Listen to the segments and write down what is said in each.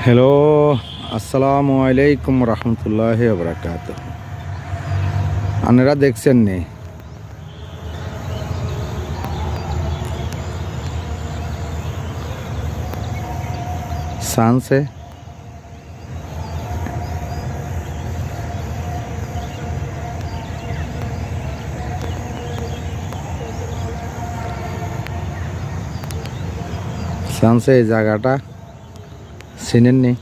Hello, আসসালামু আলাইকুম রহমতুল্লাহি ওয়া বারাকাতুহু। আপনারা দেখছেন নি সানসে সানসে এই জায়গাটা চিনেননি?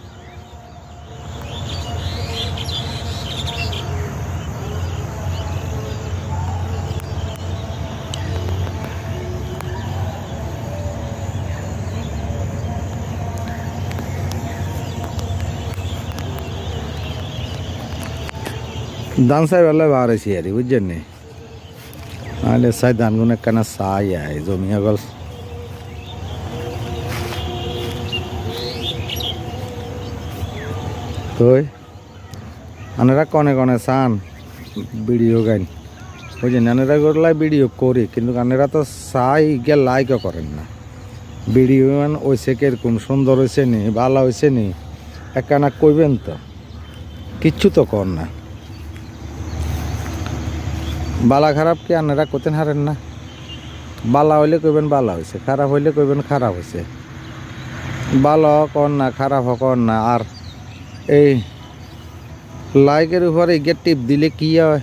ধান সাই বেলা বাড়াইছি আর বুঝছেন নি, নাহলে সাই ধান গুনে কেন সাই আয় জমি গল। কই আনারা কনে কনে চান ভিডিও গাইন বুঝছেন, আনারা করলে ভিডিও করি, কিন্তু আনারা তো চাই গিয়ে লাইকও করেন না। ভিডিও মানে ওইসে কিরকম সুন্দর হয়েছে নি, ভালো হয়েছে নি, একখানা কইবেন তো, কিচ্ছু তো কর না। বালা খারাপ কি আপনারা করতেন হারেন না? বালা হইলে কইবেন বালা হয়েছে, খারাপ হইলে কইবেন খারাপ হয়েছে। ভালো কর না, খারাপ কর না। আর এই লাইকের উপরে ইগে টিপ দিলে কি হয়?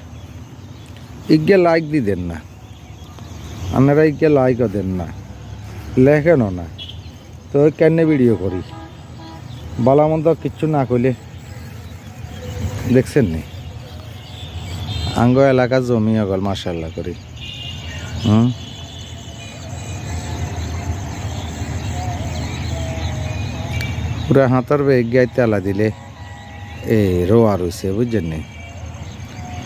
ইগে লাইক দি দেন না, আপনারা ইগে লাইকও দেন না, লেখেনও না, তো কেন ভিডিও করি? বালা মন্দ কিচ্ছু না কইলে দেখছেন নি আঙ্গ এলাকা জমি গল মাশাআল্লাহ করি। পুরা হাতার বেগ গাই তেলা দিলে এই রোয়া রয়েছে বুঝছেন নি।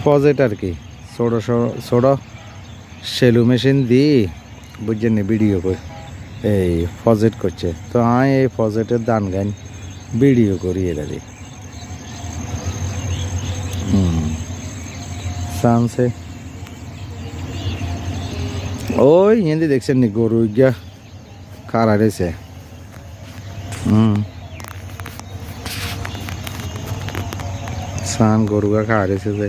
প্রজেক্ট আর কি ছোটো ছোটো সেলু মেশিন দিয়ে বুঝছেন নি ভিডিও করে এই প্রজেক্ট করছে। তো আমি এই প্রজেক্টের দান গান ভিডিও করি এটারে সানসে। ওই হিন্দি দেখছেন নি গরু গিয়া খারা রয়েছে। সান গরুগা খাওয়া রয়েছে যে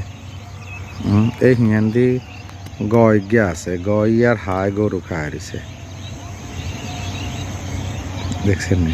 এই হিন্দি গয় গিয়া আছে, গয় আর হাই গরু খাওয়া রয়েছে দেখছেন নি।